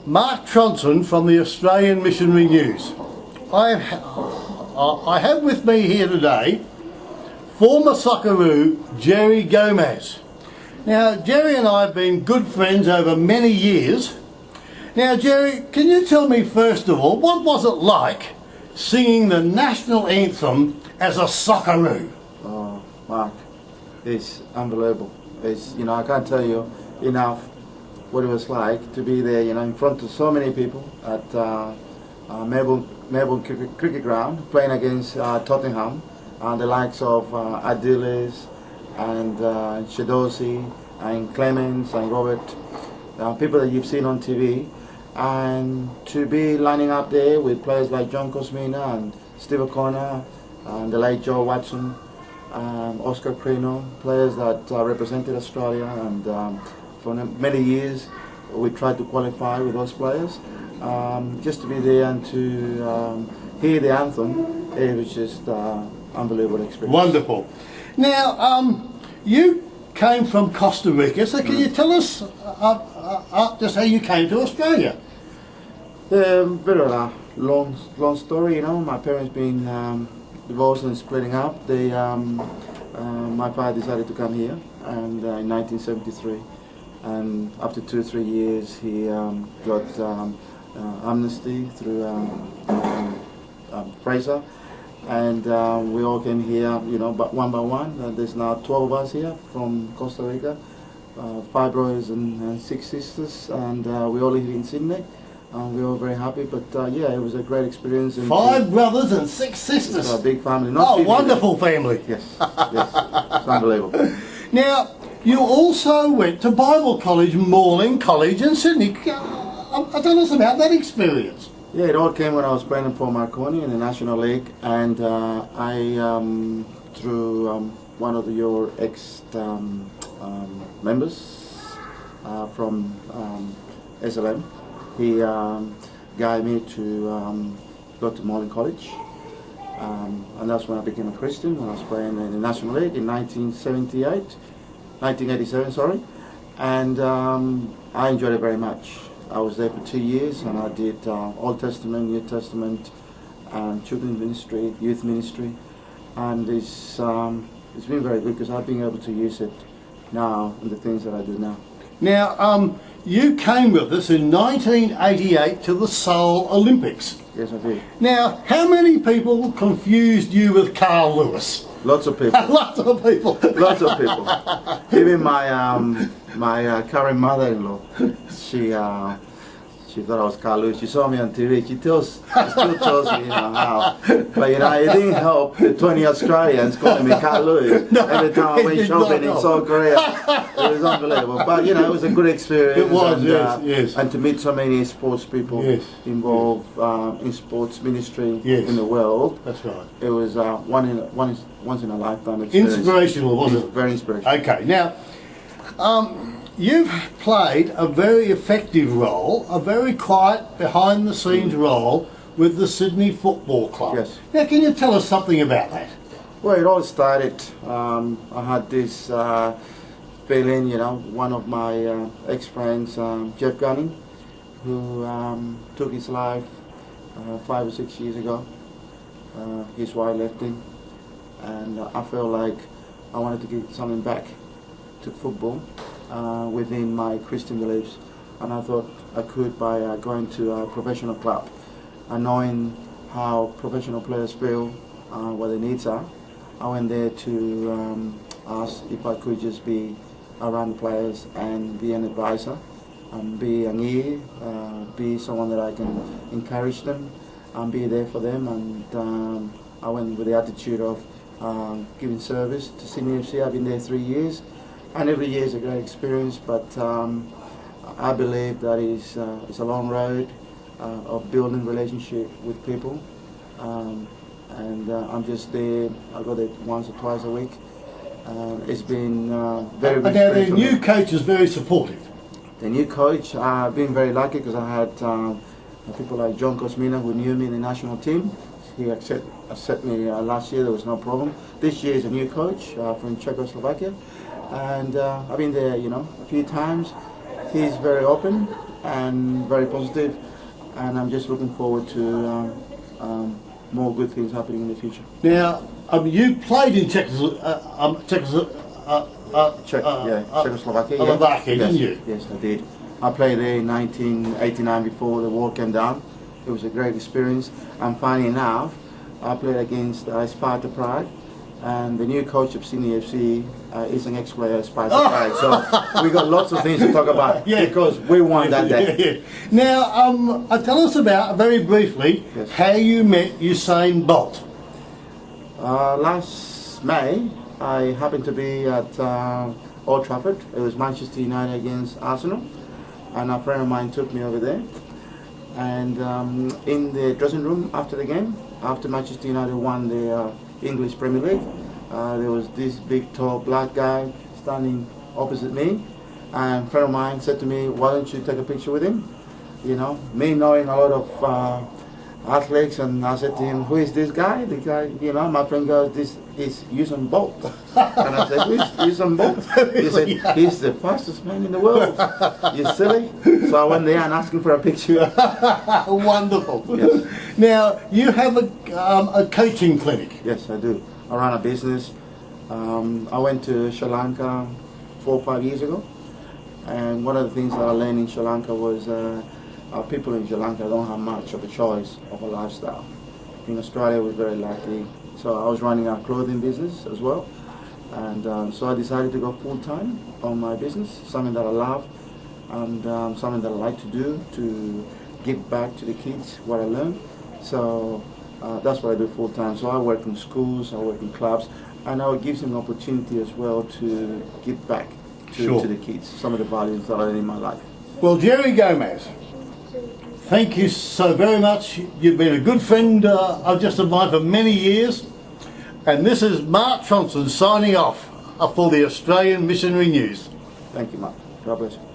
Mark Tronson from the Australian Missionary News. I have with me here today former Soccerroo Gerry Gomez. Now, Gerry and I have been good friends over many years. Now, Gerry, can you tell me first of all, what was it like singing the national anthem as a Soccerroo? Oh, Mark, it's unbelievable. It's, I can't tell you enough what it was like to be there, in front of so many people at Melbourne cricket ground, playing against Tottenham, the likes of Adiles and Shadosi and Clemens and Robert, people that you've seen on TV, and to be lining up there with players like John Cosmina and Steve O'Connor and the late Joe Watson, Oscar Crino, players that represented Australia, and for many years we tried to qualify with those players. Just to be there and to hear the anthem, it was just unbelievable experience. Wonderful. Now, you came from Costa Rica, so can you tell us just how you came to Australia? Very long story, My parents been divorced and splitting up. My father decided to come here, and in 1973, and after 2 or 3 years, he got amnesty through Fraser, and we all came here, but one by one. There's now 12 of us here from Costa Rica, 5 brothers and 6 sisters, and we all live in Sydney. We're all very happy, but yeah, it was a great experience. And 5 brothers and 6 sisters. It's a big family. Wonderful family. Yes, yes, it's unbelievable. Now, you also went to Bible College, Morling College in Sydney. Tell us about that experience. Yeah, it all came when I was playing for Marconi in the National League, and through one of your members from SLM, he guided me to go to Morling College, and that's when I became a Christian, when I was playing in the National League in 1987, sorry, and I enjoyed it very much. I was there for 2 years, and I did Old Testament, New Testament, children's ministry, youth ministry, and it's been very good because I've been able to use it now in the things that I do now. Now, you came with us in 1988 to the Seoul Olympics. Yes, I did. Now, how many people confused you with Carl Lewis? Lots of people. Lots of people. Lots of people. Even my current mother-in-law, she thought I was Carl Lewis. She saw me on TV. She still tells me how. But it didn't help the 20 Australians calling me Carl Lewis. No, every time I went shopping in South Korea. It was unbelievable. But it was a good experience. It was, and, yes. And to meet so many sports people involved in sports ministry in the world. That's right. It was once in a lifetime experience. Inspirational, wasn't it? Very inspirational. Okay, now, you've played a very effective role, a very quiet, behind-the-scenes role with the Sydney Football Club. Yes. Now, can you tell us something about that? Well, it all started, I had this feeling, one of my ex-friends, Jeff Gunning, who took his life 5 or 6 years ago. His wife left him, and I felt like I wanted to give something back to football within my Christian beliefs, and I thought I could by going to a professional club and knowing how professional players feel, what their needs are. I went there to ask if I could just be around the players and be an advisor and be an ear, be someone that I can encourage them and be there for them. And I went with the attitude of giving service to Sydney FC. I've been there 3 years, and every year is a great experience, but I believe that it's a long road of building relationship with people, and I'm just there. I go there once or twice a week. It's been very But now the new coach is very supportive. The new coach, I've been very lucky because I had people like John Cosmina, who knew me in the national team. He accepted me last year. There was no problem. This year is a new coach from Czechoslovakia, and I've been there, a few times. He's very open. and very positive, and I'm just looking forward to more good things happening in the future. Now, you played in Czechoslovakia, Slovakia, didn't you? Yes, I did. I played there in 1989 before the war came down. It was a great experience. And funny enough, I played against Sparta Prague, and the new coach of Sydney FC is an ex-player of Sparta Prague. So we got lots of things to talk about because we won that day. Now, tell us about, very briefly, how you met Usain Bolt. Last May, I happened to be at Old Trafford. It was Manchester United against Arsenal, and a friend of mine took me over there. And in the dressing room after the game, after Manchester United won the English Premier League, there was this big, tall, black guy standing opposite me, and a friend of mine said to me, "Why don't you take a picture with him?" You know, me knowing a lot of athletes, and I said to him, "Who is this guy?" The guy, you know, my friend goes, "This is Usain Bolt." And I said, "Who is Usain Bolt?" He said, "He's the fastest man in the world." You silly? So I went there and asked him for a picture. Wonderful. Yes. Now, you have a coaching clinic. Yes, I do. I run a business. I went to Sri Lanka 4 or 5 years ago, and one of the things that I learned in Sri Lanka was people in Sri Lanka don't have much of a choice of a lifestyle. In Australia, we're very lucky. So I was running a clothing business as well, and so I decided to go full-time on my business, something that I love, and something that I like to do to give back to the kids what I learned. So that's what I do full-time. So I work in schools, I work in clubs, and it gives them an opportunity as well to give back to the kids, some of the values that I learned in my life. Well, Gerry Gomez, thank you so very much. You've been a good friend I've just admired for many years. And this is Mark Johnson signing off for the Australian Missionary News. Thank you, Mark. God bless you.